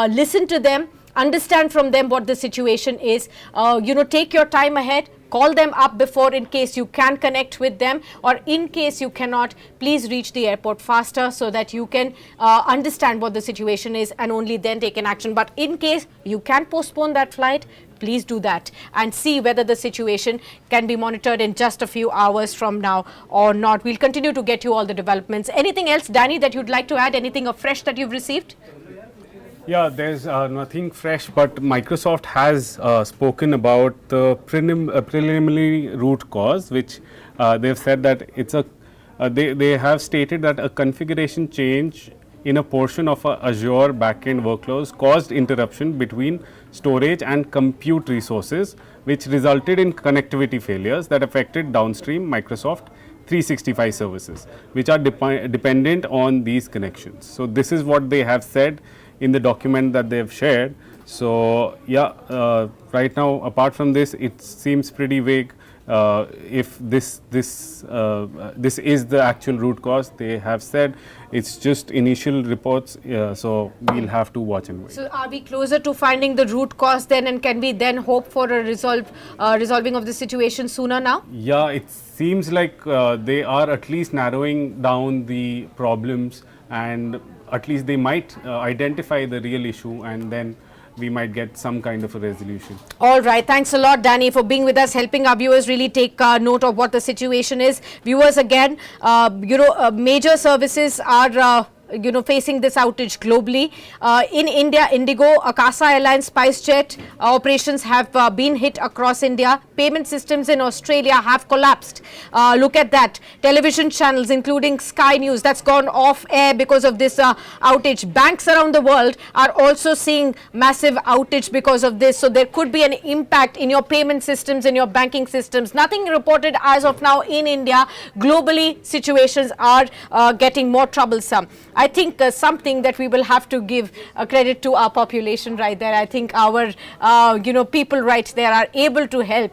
Listen to them. understand from them what the situation is. Take your time ahead. Call them up before in case you can connect with them, or in case you cannot, please reach the airport faster so that you can understand what the situation is and only then take an action. But in case you can postpone that flight, please do that and see whether the situation can be monitored in just a few hours from now or not. We'll continue to get you all the developments. Anything else, Danny, that you'd like to add? Anything fresh that you've received? Yeah, there's nothing fresh, but Microsoft has spoken about the preliminary root cause, which they've said that it's they have stated that a configuration change in a portion of a Azure backend workloads caused interruption between storage and compute resources, which resulted in connectivity failures that affected downstream Microsoft 365 services, which are dependent on these connections. So this is what they have said in the document that they've shared. So yeah, right now, apart from this, it seems pretty vague. If this is the actual root cause, they have said it's just initial reports. So we'll have to watch and wait. So are we closer to finding the root cause then, and can we then hope for a resolving of the situation sooner now? Yeah, it seems like they are at least narrowing down the problems, and at least they might identify the real issue, and then we might get some kind of a resolution. All right. Thanks a lot, Danny, for being with us, helping our viewers really take note of what the situation is. Viewers, again, major services are facing this outage globally. In India, IndiGo, Akasa Airlines, SpiceJet operations have been hit across India. Payment systems in Australia have collapsed. Look at that. Television channels, including Sky News, that's gone off air because of this outage. Banks around the world are also seeing massive outage because of this. So there could be an impact in your payment systems, in your banking systems. Nothing reported as of now in India. Globally, situations are getting more troublesome. I think something that we will have to give credit to our population right there. I think our people right there are able to help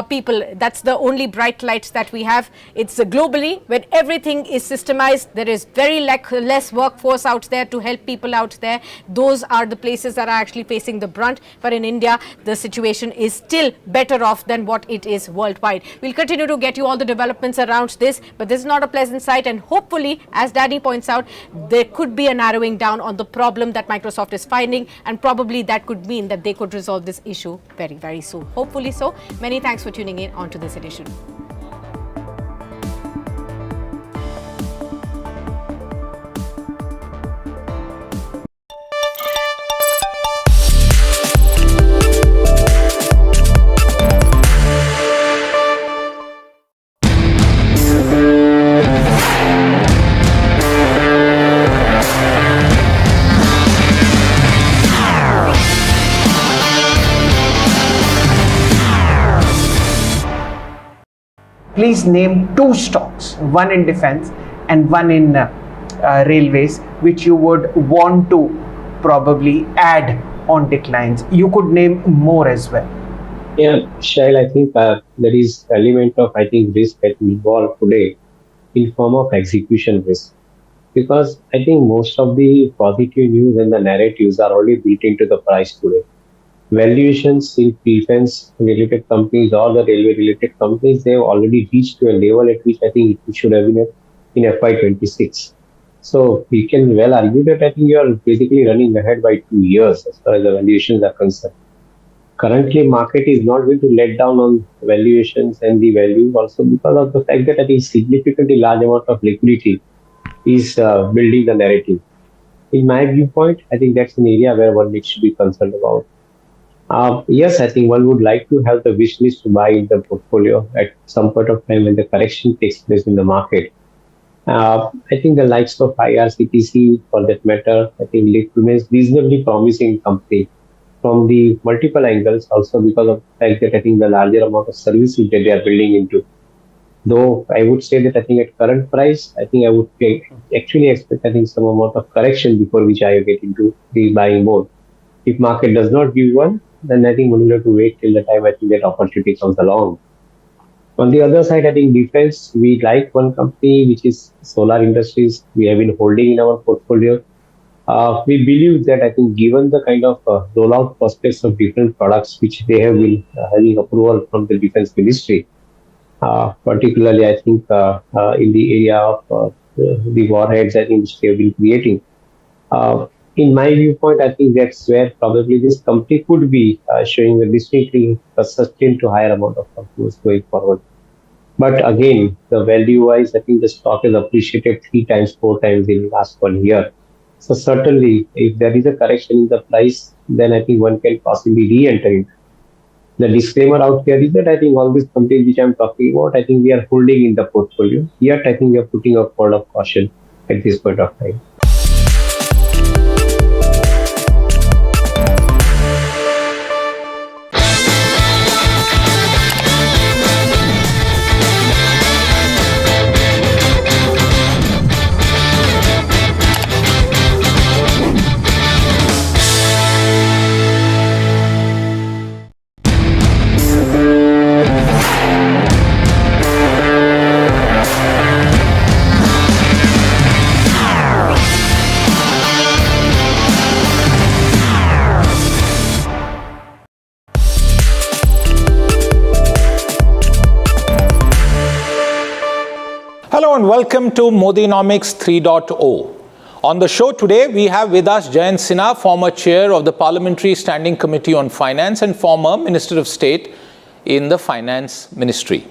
people. That's the only bright lights that we have. It's globally, when everything is systemized, there is very less workforce out there to help people out there. Those are the places that are actually facing the brunt. But in India, the situation is still better off than what it is worldwide. We'll continue to get you all the developments around this, but this is not a pleasant sight, and hopefully, as Danny points out, there could be a narrowing down on the problem that Microsoft is finding, and probably that could mean that they could resolve this issue very, very soon. Hopefully so. Many thanks for tuning in onto this edition. Please name two stocks, one in defense and one in railways, which you would want to probably add on declines. You could name more as well. Yeah, Shail, I think there is element of risk that we involved today in form of execution risk, because I think most of the positive news and the narratives are already built into the price today. Valuations in defense related companies or the railway related companies, they have already reached to a level at which I think it should have been in FY26. So we can well argue that I think you are basically running ahead by 2 years as far as the valuations are concerned. Currently, market is not going to let down on valuations and the value also because of the fact that I think significantly large amount of liquidity is building the narrative. In my viewpoint, I think that's an area where one needs to be concerned about. Yes, I think one would like to have the wish list to buy in the portfolio at some point of time when the correction takes place in the market. I think the likes of IRCTC, for that matter, I think it remains reasonably promising company from the multiple angles, also because of the fact that I think the larger amount of services that they are building into. Though I would say that I think at current price, I think I would actually expect I think some amount of correction before which I get into the buying mode. If market does not give one, then I think we will have to wait till the time I think that opportunity comes along. On the other side, I think defense, we like one company which is Solar Industries. We have been holding in our portfolio. We believe that I think given the kind of rollout prospects of different products which they have been having approval from the Defense Ministry, particularly I think in the area of the warheads I think which they have been creating. In my viewpoint, I think that's where probably this company could be showing a distinctly sustained to higher amount of performance going forward. But again, the value-wise, I think the stock is appreciated 3 times, 4 times in the last 1 year. So certainly, if there is a correction in the price, then I think one can possibly re-enter it. The disclaimer out here is that I think all these companies which I'm talking about, I think we are holding in the portfolio. Yet I think we are putting a word of caution at this point of time. Hello and welcome to Modinomics 3.0. On the show today, we have with us Jayant Sinha, former chair of the Parliamentary Standing Committee on Finance and former Minister of State in the Finance Ministry.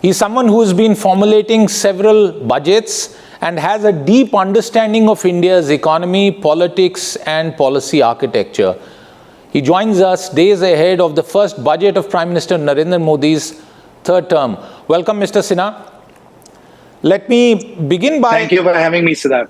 He's someone who has been formulating several budgets and has a deep understanding of India's economy, politics and policy architecture. He joins us days ahead of the first budget of Prime Minister Narendra Modi's third term. Welcome, Mr. Sinha. Let me begin by... Thank you for having me, Siddharth.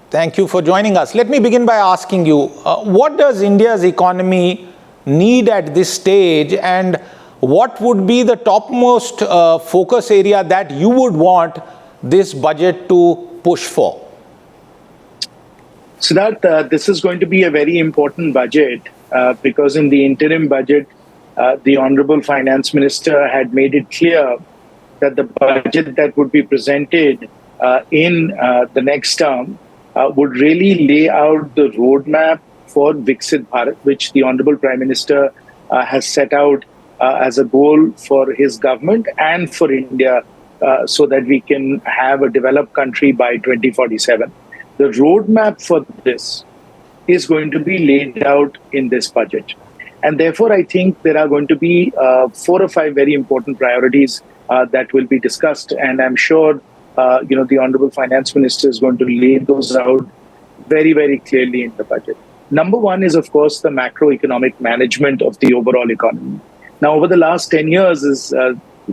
Thank you for joining us. Let me begin by asking you, what does India's economy need at this stage, and what would be the topmost focus area that you would want this budget to push for? Siddharth, this is going to be a very important budget because in the interim budget, the Honorable Finance Minister had made it clear that the budget that would be presented in the next term would really lay out the roadmap for Viksit Bharat, which the Honorable Prime Minister has set out as a goal for his government and for India so that we can have a developed country by 2047. The roadmap for this is going to be laid out in this budget. And therefore, I think there are going to be 4 or 5 very important priorities that will be discussed, and I'm sure the Honorable Finance Minister is going to lay those out very, very clearly in the budget. Number one is, of course, the macroeconomic management of the overall economy. Now, over the last 10 years, as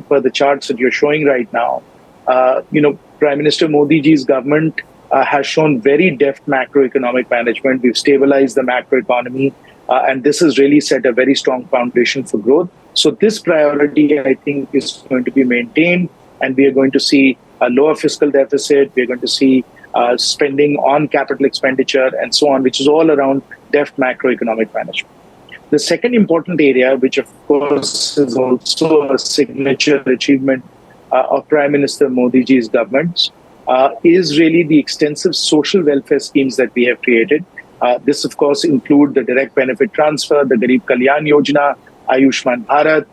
per the charts that you're showing right now, Prime Minister Modi ji's government has shown very deft macroeconomic management. We've stabilized the macroeconomy, and this has really set a very strong foundation for growth. So this priority, I think, is going to be maintained, and we are going to see a lower fiscal deficit. We're going to see spending on capital expenditure and so on, which is all around deft macroeconomic management. The second important area, which of course is also a signature achievement of Prime Minister Modi ji's government, is really the extensive social welfare schemes that we have created. This, of course, include the direct benefit transfer, the Garib Kalyan Yojana, Ayushman Bharat,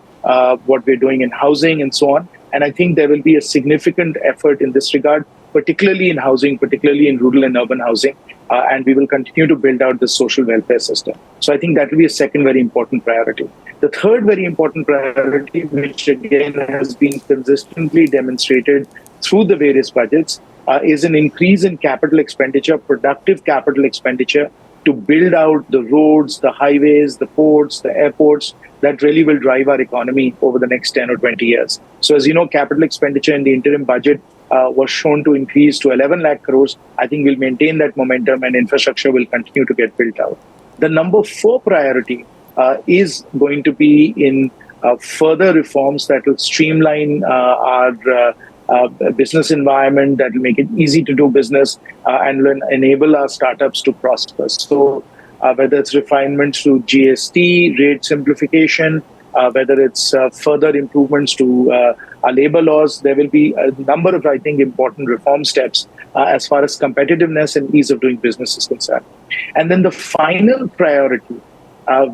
what we're doing in housing and so on. And I think there will be a significant effort in this regard, particularly in housing, particularly in rural and urban housing. And we will continue to build out the social welfare system. So I think that will be a second very important priority. The third very important priority, which again has been consistently demonstrated through the various budgets, is an increase in capital expenditure, productive capital expenditure, to build out the roads, the highways, the ports, the airports that really will drive our economy over the next 10 or 20 years. So as you know, capital expenditure in the interim budget was shown to increase to 11 lakh crores. I think we'll maintain that momentum and infrastructure will continue to get built out. The number 4 priority is going to be in further reforms that will streamline our business environment, that will make it easy to do business and will enable our startups to prosper. So whether it's refinements to GST, rate simplification, whether it's further improvements to our labor laws, there will be a number of, I think, important reform steps as far as competitiveness and ease of doing business is concerned. And then the final priority,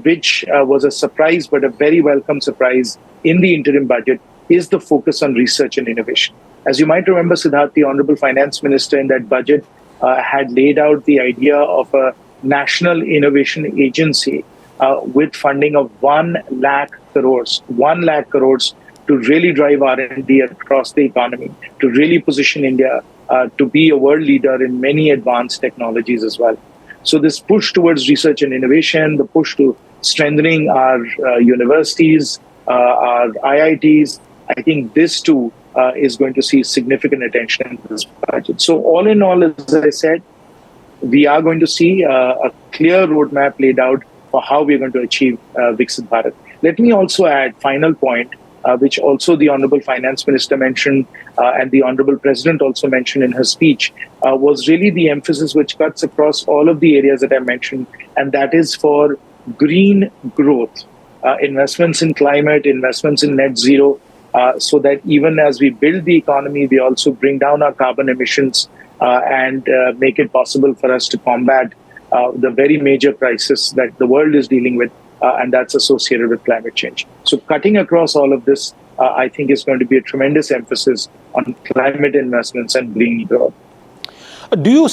which was a surprise, but a very welcome surprise in the interim budget, is the focus on research and innovation. As you might remember, Siddharth, the Honorable Finance Minister in that budget had laid out the idea of a national innovation agency with funding of 1 lakh crores to really drive R&D across the economy, to really position India to be a world leader in many advanced technologies as well. So this push towards research and innovation, the push to strengthening our universities, our IITs, I think this too is going to see significant attention in this budget. So all in all, as I said, we are going to see a clear roadmap laid out for how we're going to achieve Viksit Bharat. Let me also add, final point, which also the Honorable Finance Minister mentioned and the Honorable President also mentioned in her speech, was really the emphasis which cuts across all of the areas that I mentioned, and that is for green growth, investments in climate, investments in net zero, so that even as we build the economy, we also bring down our carbon emissions and make it possible for us to combat the very major crisis that the world is dealing with, and that's associated with climate change. So cutting across all of this, I think is going to be a tremendous emphasis on climate investments and green growth. Do you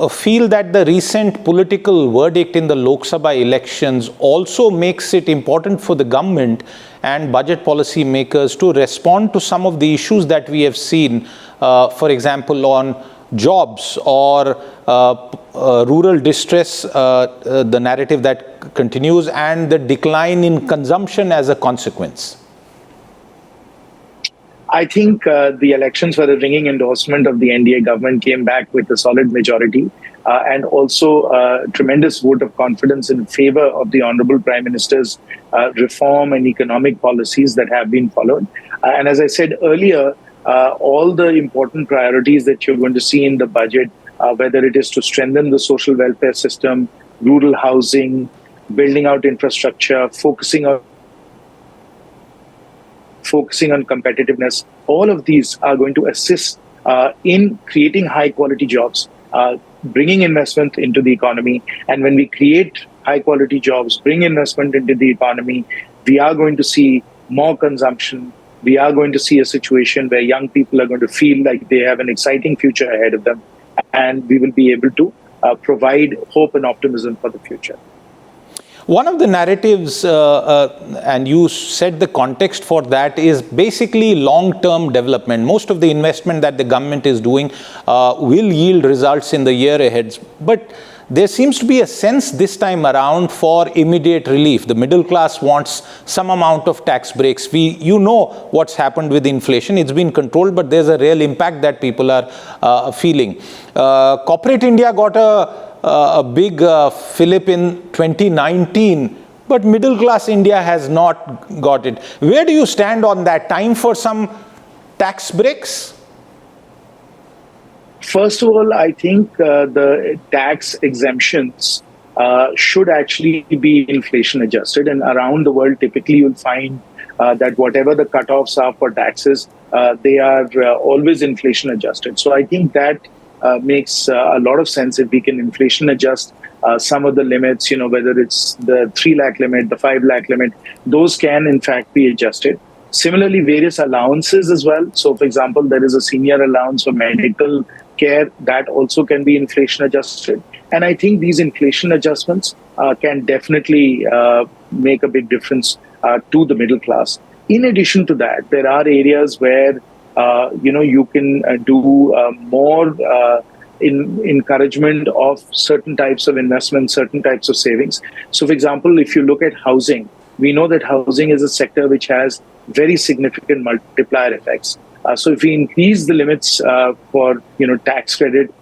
feel that the recent political verdict in the Lok Sabha elections also makes it important for the government and budget policy makers to respond to some of the issues that we have seen, for example, on jobs or rural distress, the narrative that continues, and the decline in consumption as a consequence? I think the elections for the ringing endorsement of the NDA government came back with a solid majority and also a tremendous vote of confidence in favor of the Honorable Prime Minister's reform and economic policies that have been followed. And as I said earlier, all the important priorities that you're going to see in the budget, whether it is to strengthen the social welfare system, rural housing, building out infrastructure, focusing on competitiveness, all of these are going to assist in creating high quality jobs, bringing investment into the economy. And when we create high quality jobs, bring investment into the economy, we are going to see more consumption. We are going to see a situation where young people are going to feel like they have an exciting future ahead of them, and we will be able to provide hope and optimism for the future. One of the narratives, and you said the context for that, is basically long-term development. Most of the investment that the government is doing will yield results in the year ahead. But there seems to be a sense this time around for immediate relief. The middle class wants some amount of tax breaks. You know what's happened with inflation. It's been controlled, but there's a real impact that people are feeling. Corporate India got a big fillip in 2019, but middle class India has not got it. Where do you stand on that? Time for some tax breaks? First of all, I think the tax exemptions should actually be inflation adjusted. And around the world, typically you'll find that whatever the cutoffs are for taxes, they are always inflation adjusted. So I think that makes a lot of sense if we can inflation adjust some of the limits, whether it's the 3 lakh limit, the 5 lakh limit, those can in fact be adjusted. Similarly, various allowances as well. So for example, there is a senior allowance for medical care that also can be inflation adjusted. And I think these inflation adjustments can definitely make a big difference to the middle class. In addition to that, there are areas where you can do more encouragement of certain types of investments, certain types of savings. So, for example, if you look at housing, we know that housing is a sector which has very significant multiplier effects. So, if we increase the limits for tax credit,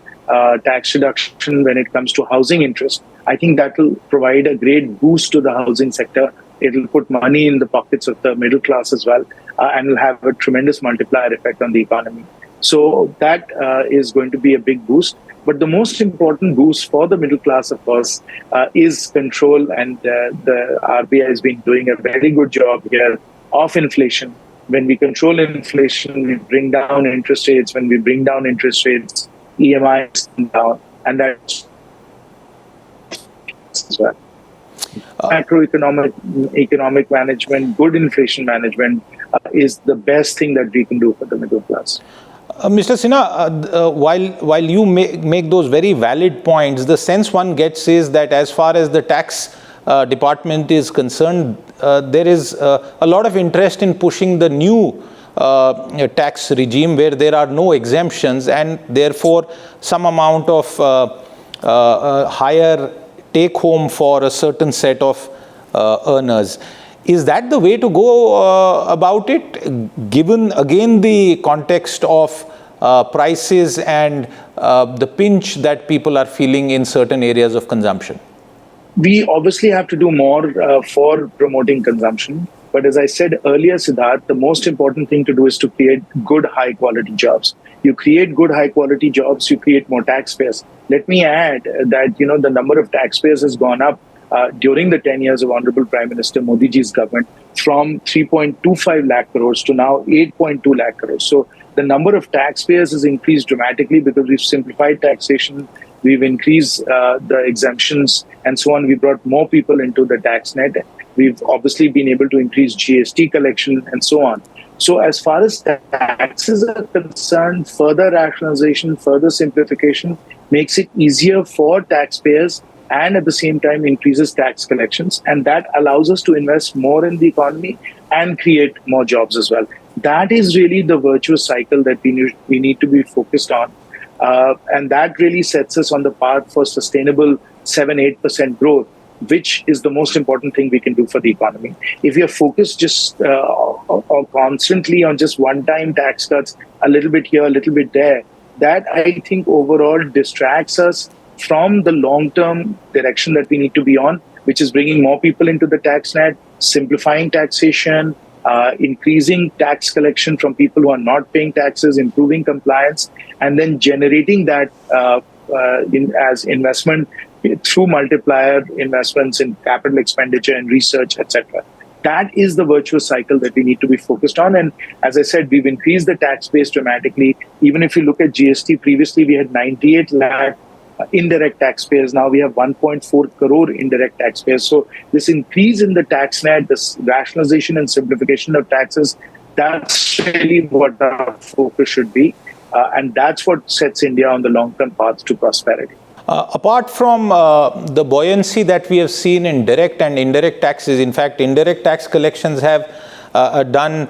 tax reduction when it comes to housing interest, I think that will provide a great boost to the housing sector. It will put money in the pockets of the middle class as well, and will have a tremendous multiplier effect on the economy. So that is going to be a big boost. But the most important boost for the middle class, of course, is control. And the RBI has been doing a very good job here of inflation. When we control inflation, we bring down interest rates. When we bring down interest rates, EMIs down, and that's as well. Economic management, good inflation management is the best thing that we can do for the middle class. Mr. Sinha, while you make those very valid points, the sense one gets is that as far as the tax department is concerned, there is a lot of interest in pushing the new tax regime where there are no exemptions and therefore some amount of higher take home for a certain set of earners. Is that the way to go about it, given again the context of prices and the pinch that people are feeling in certain areas of consumption? We obviously have to do more for promoting consumption. But as I said earlier, Siddharth, the most important thing to do is to create good, high-quality jobs. You create good, high-quality jobs, you create more taxpayers. Let me add that, the number of taxpayers has gone up during the 10 years of Honorable Prime Minister Modi ji's government from 3.25 lakh crores to now 8.2 lakh crores. So the number of taxpayers has increased dramatically because we've simplified taxation, we've increased the exemptions and so on. We brought more people into the tax net. We've obviously been able to increase GST collection and so on. So as far as taxes are concerned, further rationalization, further simplification makes it easier for taxpayers and at the same time increases tax collections. And that allows us to invest more in the economy and create more jobs as well. That is really the virtuous cycle that we need to be focused on. And that really sets us on the path for sustainable 7-8% growth, which is the most important thing we can do for the economy. If we are focused just or constantly on just one-time tax cuts, a little bit here, a little bit there, that I think overall distracts us from the long-term direction that we need to be on, which is bringing more people into the tax net, simplifying taxation, increasing tax collection from people who are not paying taxes, improving compliance, and then generating that as investment through multiplier investments in capital expenditure and research, etc. That is the virtuous cycle that we need to be focused on. And as I said, we've increased the tax base dramatically. Even if you look at GST, previously we had 98 lakh indirect taxpayers. Now we have 1.4 crore indirect taxpayers. So this increase in the tax net, this rationalization and simplification of taxes, that's really what our focus should be. And that's what sets India on the long-term path to prosperity. Apart from the buoyancy that we have seen in direct and indirect taxes, in fact, indirect tax collections have done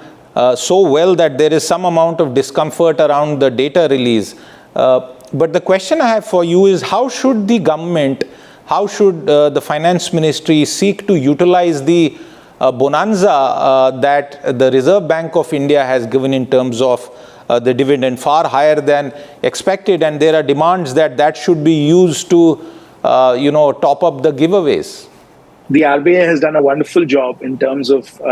so well that there is some amount of discomfort around the data release. But the question I have for you is, how should the government, how should the finance ministry seek to utilize the bonanza that the Reserve Bank of India has given in terms of the dividend, far higher than expected, and there are demands that should be used to, top up the giveaways? The RBI has done a wonderful job in terms of